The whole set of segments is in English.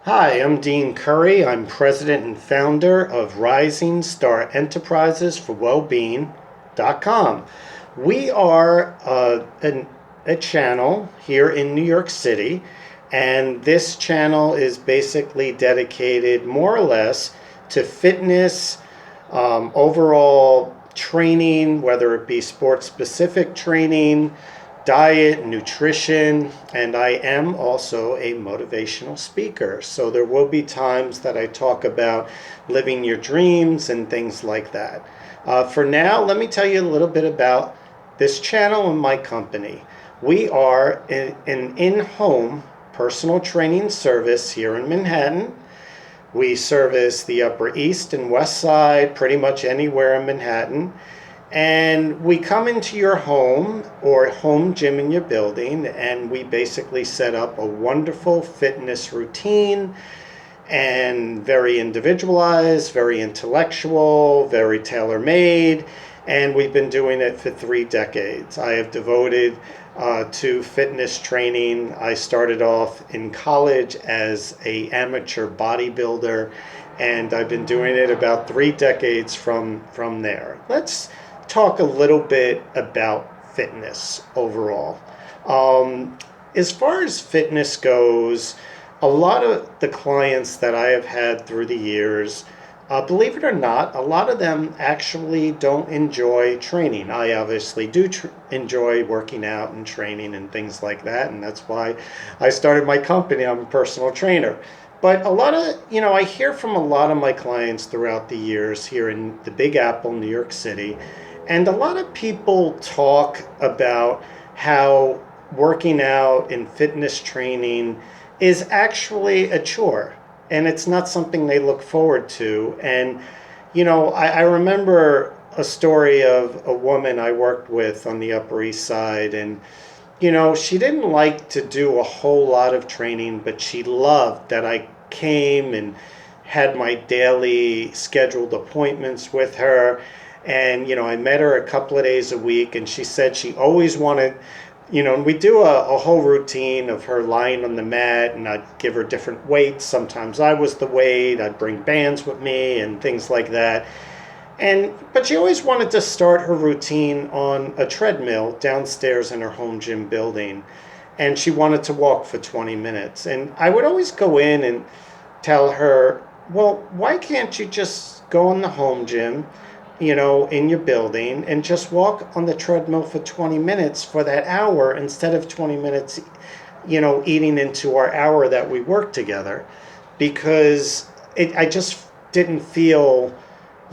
Hi, I'm Dean Curry. I'm president and founder of Rising Star Enterprises for Wellbeing.com. We are a channel here in New York City, and this channel is basically dedicated more or less to fitness, overall training, whether it be sports specific training, diet, nutrition, and I am also a motivational speaker. So there will be times that I talk about living your dreams and things like that. For now, let me tell you a little bit about this channel and my company. We are an in-home personal training service here in Manhattan. We service the Upper East and West Side, pretty much anywhere in Manhattan. And we come into your home or home gym in your building, and we basically set up a wonderful fitness routine, and very individualized, very intellectual, very tailor-made, and we've been doing it for 3 decades. I have devoted to fitness training. I started off in college as a amateur bodybuilder, and I've been doing it about 3 decades from there. Let's talk a little bit about fitness overall. As far as fitness goes, a lot of the clients that I have had through the years, believe it or not, a lot of them actually don't enjoy training. I obviously do enjoy working out and training and things like that, and that's why I started my company. I'm a personal trainer. But a lot of, I hear from a lot of my clients throughout the years here in the Big Apple, New York City, and a lot of people talk about how working out and fitness training is actually a chore, and it's not something they look forward to. And I remember a story of a woman I worked with on the Upper East Side, and she didn't like to do a whole lot of training, but she loved that I came and had my daily scheduled appointments with her. And I met her a couple of days a week, and she said she always wanted, and we do a whole routine of her lying on the mat, and I'd give her different weights. Sometimes I was the weight, I'd bring bands with me and things like that. But she always wanted to start her routine on a treadmill downstairs in her home gym building, and she wanted to walk for 20 minutes. And I would always go in and tell her, well, why can't you just go in the home gym, in your building, and just walk on the treadmill for 20 minutes for that hour instead of 20 minutes, eating into our hour that we work together? Because I just didn't feel,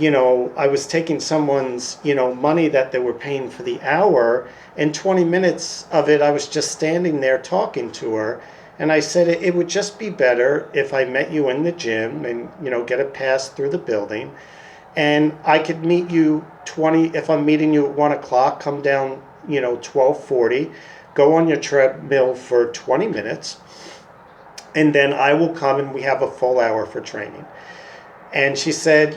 I was taking someone's, money that they were paying for the hour, and 20 minutes of it, I was just standing there talking to her. And I said, it would just be better if I met you in the gym and, get a pass through the building. And I could meet you if I'm meeting you at 1 o'clock, come down, 12:40, go on your treadmill for 20 minutes, and then I will come and we have a full hour for training. And she said,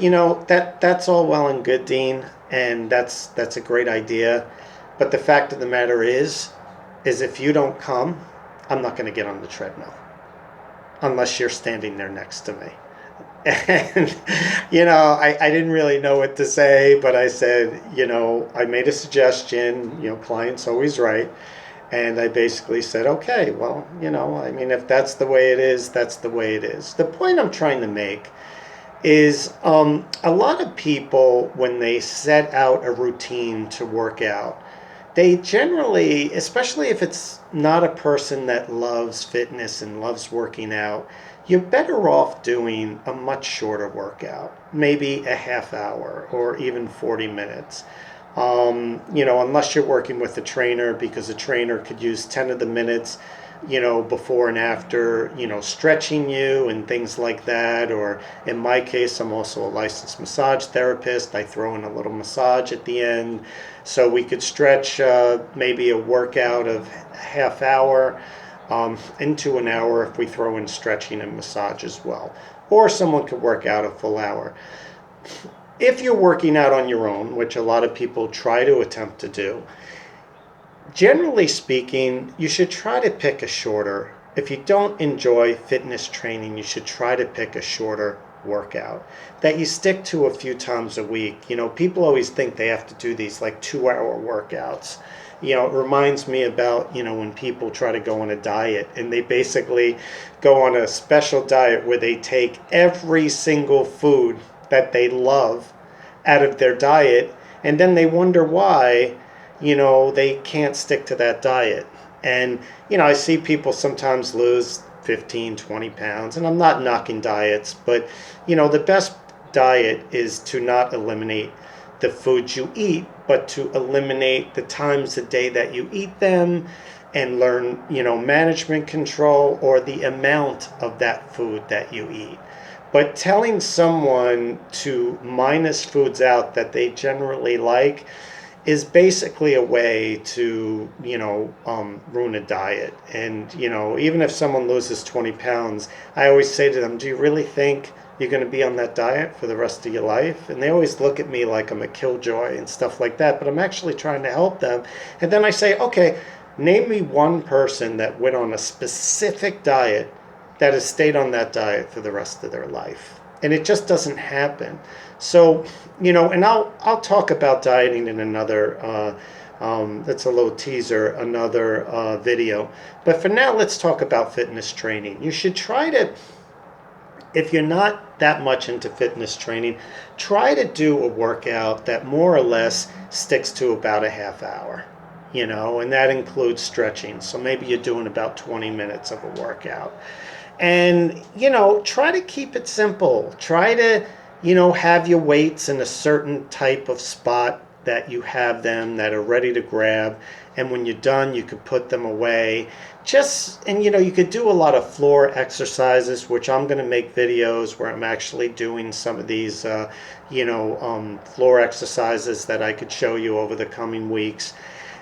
that's all well and good, Dean, and that's a great idea. But the fact of the matter is if you don't come, I'm not going to get on the treadmill unless you're standing there next to me. And, I didn't really know what to say, but I said, I made a suggestion, client's always right. And I basically said, okay, well, if that's the way it is, that's the way it is. The point I'm trying to make is a lot of people, when they set out a routine to work out, they generally, especially if it's not a person that loves fitness and loves working out, you're better off doing a much shorter workout, maybe a half hour or even 40 minutes. Unless you're working with a trainer, because a trainer could use 10 of the minutes, before and after, stretching you and things like that. Or in my case, I'm also a licensed massage therapist. I throw in a little massage at the end. So we could stretch maybe a workout of a half hour into an hour if we throw in stretching and massage as well. Or someone could work out a full hour. If you're working out on your own, which a lot of people try to attempt to do, generally speaking, you should try to pick a shorter if you don't enjoy fitness training, you should try to pick a shorter workout that you stick to a few times a week. People always think they have to do these like 2-hour workouts. It reminds me about, when people try to go on a diet and they basically go on a special diet where they take every single food that they love out of their diet, and then they wonder why, they can't stick to that diet. And, I see people sometimes lose 15, 20 pounds, and I'm not knocking diets, but, the best diet is to not eliminate the foods you eat, but to eliminate the times a day that you eat them and learn, management control or the amount of that food that you eat. But telling someone to minus foods out that they generally like is basically a way to, ruin a diet. And, even if someone loses 20 pounds, I always say to them, do you really think you're going to be on that diet for the rest of your life? And they always look at me like I'm a killjoy and stuff like that, but I'm actually trying to help them. And then I say, okay, name me one person that went on a specific diet that has stayed on that diet for the rest of their life. And it just doesn't happen. So, and I'll talk about dieting in another, that's a little teaser, another video. But for now, let's talk about fitness training. You should try to, if you're not that much into fitness training, try to do a workout that more or less sticks to about a half hour, and that includes stretching. So maybe you're doing about 20 minutes of a workout. And, try to keep it simple. Try to, have your weights in a certain type of spot that you have them that are ready to grab. And when you're done, you could put them away. And, you could do a lot of floor exercises, which I'm going to make videos where I'm actually doing some of these, floor exercises that I could show you over the coming weeks.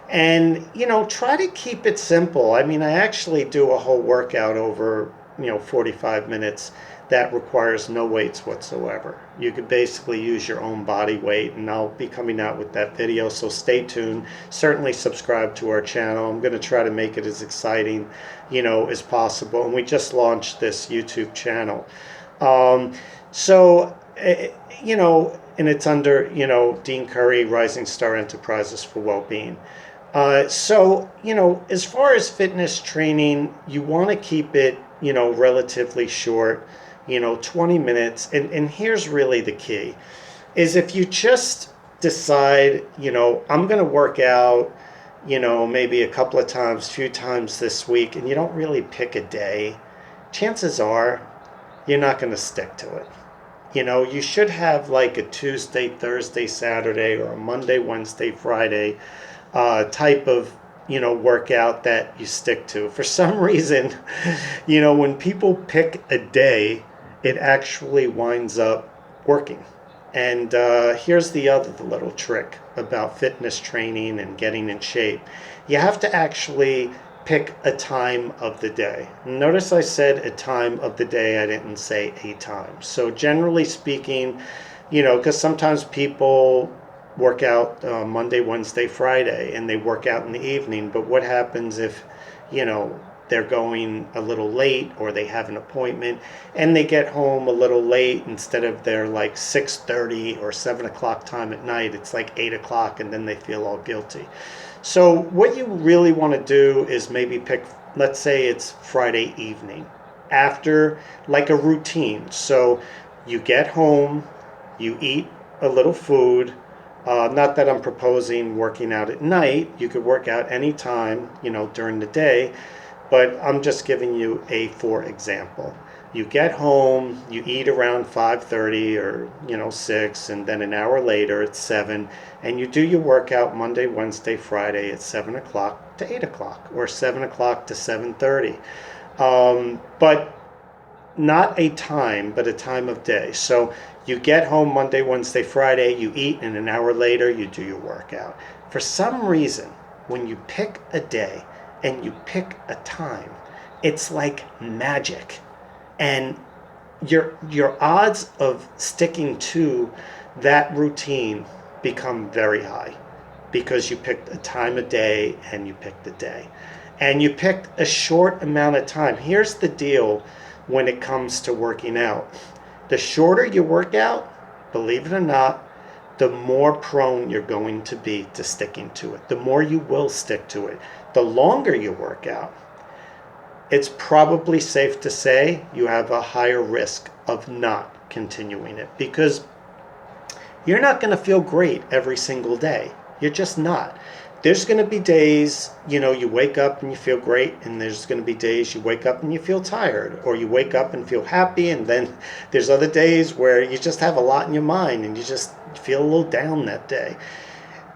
And, try to keep it simple. I mean, I actually do a whole workout over 45 minutes that requires no weights whatsoever. You could basically use your own body weight, and I'll be coming out with that video, so stay tuned. Certainly subscribe to our channel. I'm going to try to make it as exciting, as possible. And we just launched this YouTube channel. And it's under, Dean Curry, Rising Star Enterprises for Wellbeing. As far as fitness training, you want to keep it, relatively short, 20 minutes. And here's really the key, is if you just decide, I'm going to work out, maybe a couple of times, few times this week, and you don't really pick a day, chances are you're not going to stick to it. You should have like a Tuesday, Thursday, Saturday, or a Monday, Wednesday, Friday type of workout that you stick to. For some reason, when people pick a day, it actually winds up working. And here's the other little trick about fitness training and getting in shape. You have to actually pick a time of the day. Notice I said a time of the day, I didn't say a time. So generally speaking, because sometimes people work out Monday, Wednesday, Friday, and they work out in the evening. But what happens if, they're going a little late, or they have an appointment and they get home a little late? Instead of their like 6:30 or 7 o'clock time at night, it's like 8 o'clock, and then they feel all guilty. So what you really want to do is maybe pick, let's say it's Friday evening, after like a routine. So you get home, you eat a little food. Not that I'm proposing working out at night. You could work out anytime, during the day, but I'm just giving you a for example. You get home, you eat around 5:30 or 6, and then an hour later it's 7, and you do your workout Monday, Wednesday, Friday at 7 o'clock to 8 o'clock, or 7 o'clock to 7:30. But not a time, but a time of day. So you get home Monday, Wednesday, Friday, you eat, and an hour later you do your workout. For some reason, when you pick a day and you pick a time, it's like magic. And your odds of sticking to that routine become very high, because you picked a time of day and you picked a day. and you pick a short amount of time. Here's the deal when it comes to working out. The shorter you work out, believe it or not, the more prone you're going to be to sticking to it. The more you will stick to it. The longer you work out, it's probably safe to say you have a higher risk of not continuing it, because you're not going to feel great every single day. You're just not. There's going to be days, you wake up and you feel great, and there's going to be days you wake up and you feel tired, or you wake up and feel happy, and then there's other days where you just have a lot in your mind and you just feel a little down that day.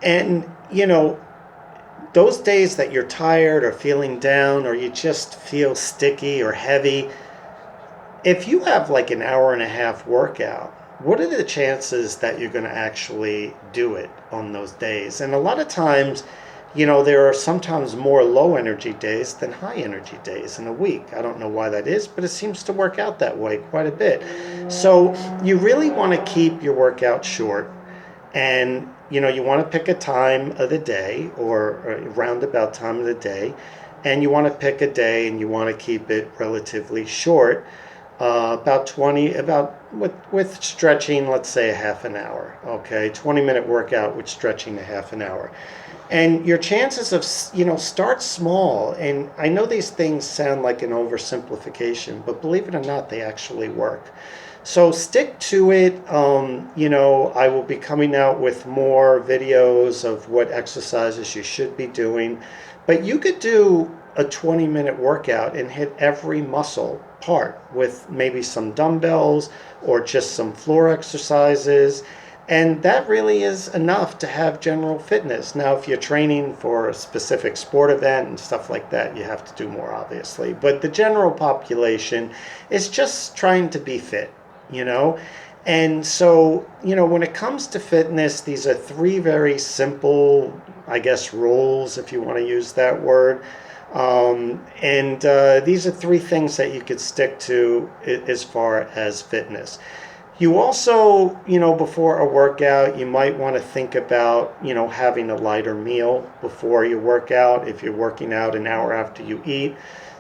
And, those days that you're tired or feeling down, or you just feel sticky or heavy, if you have like an hour and a half workout, what are the chances that you're going to actually do it on those days? And a lot of times, there are sometimes more low energy days than high energy days in a week. I don't know why that is, but it seems to work out that way quite a bit. So you really want to keep your workout short, and you want to pick a time of the day, or a roundabout time of the day, and you want to pick a day and you want to keep it relatively short. With stretching, let's say a half an hour. Okay, 20-minute workout with stretching a half an hour. And your chances of, start small. And I know these things sound like an oversimplification, but believe it or not, they actually work. So stick to it. I will be coming out with more videos of what exercises you should be doing. But you could do a 20-minute workout and hit every muscle part with maybe some dumbbells or just some floor exercises. And that really is enough to have general fitness. Now, if you're training for a specific sport event and stuff like that, you have to do more, obviously. But the general population is just trying to be fit, And so, when it comes to fitness, these are three very simple, I guess, rules, if you want to use that word. These are three things that you could stick to as far as fitness. You also, before a workout, you might want to think about, having a lighter meal before you work out. If you're working out an hour after you eat,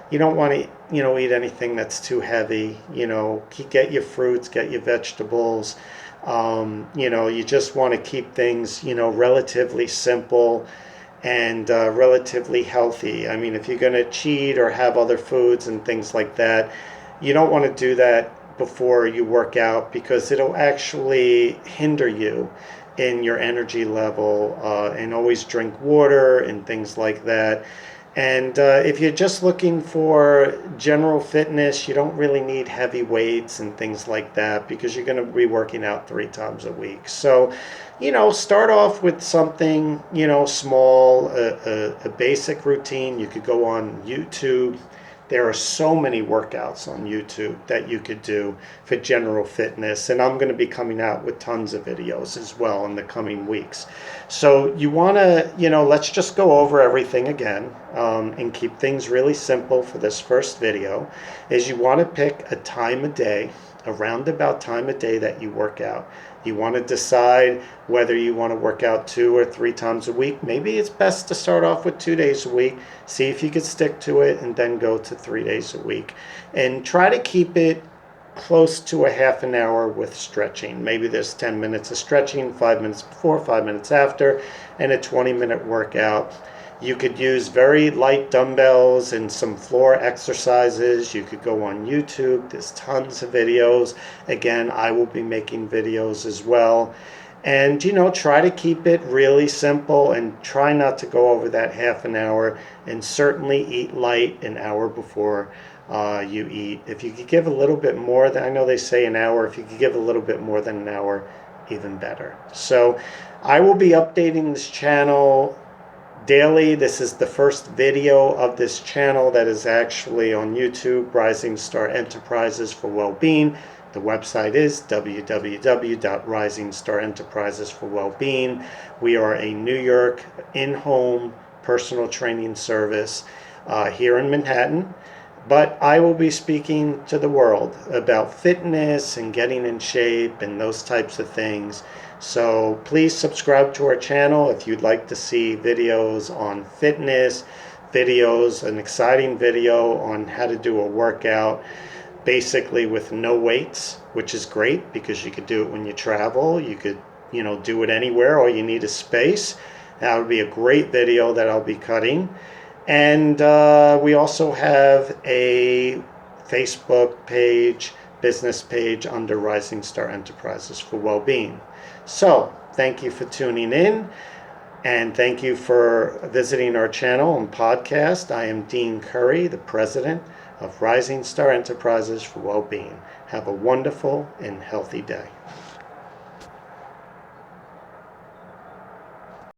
you don't want to, eat anything that's too heavy. Get your fruits, get your vegetables. You just want to keep things, relatively simple and relatively healthy. I mean, if you're going to cheat or have other foods and things like that, you don't want to do that before you work out, because it'll actually hinder you in your energy level. And always drink water and things like that. And if you're just looking for general fitness, you don't really need heavy weights and things like that, because you're going to be working out 3 times a week. So, start off with something, small, a basic routine. You could go on YouTube. There are so many workouts on YouTube that you could do for general fitness. And I'm going to be coming out with tons of videos as well in the coming weeks. So you want to, let's just go over everything again, and keep things really simple for this first video. Is you want to pick a time of day, a roundabout time of day that you work out. You want to decide whether you want to work out 2 or 3 times a week. Maybe it's best to start off with 2 days a week, see if you could stick to it, and then go to 3 days a week. And try to keep it close to a half an hour with stretching. Maybe there's 10 minutes of stretching, 5 minutes before, 5 minutes after, and a 20-minute workout. You could use very light dumbbells and some floor exercises. You could go on YouTube. There's tons of videos. Again, I will be making videos as well. And, try to keep it really simple and try not to go over that half an hour, and certainly eat light an hour before you eat. If you could give a little bit more than, I know they say an hour, if you could give a little bit more than an hour, even better. So I will be updating this channel daily. This is the first video of this channel that is actually on YouTube, Rising Star Enterprises for Wellbeing. The website is www.risingstarenterprisesforwellbeing. We are a New York in-home personal training service here in Manhattan. But I will be speaking to the world about fitness and getting in shape and those types of things. So please subscribe to our channel if you'd like to see videos on fitness, videos, an exciting video on how to do a workout basically with no weights, which is great because you could do it when you travel. You could, do it anywhere. All you need is space. That would be a great video that I'll be cutting. And we also have a Facebook page, business page under Rising Star Enterprises for Wellbeing. So thank you for tuning in, and thank you for visiting our channel and podcast. I am Dean Curry, the president of Rising Star Enterprises for Wellbeing. Have a wonderful and healthy day.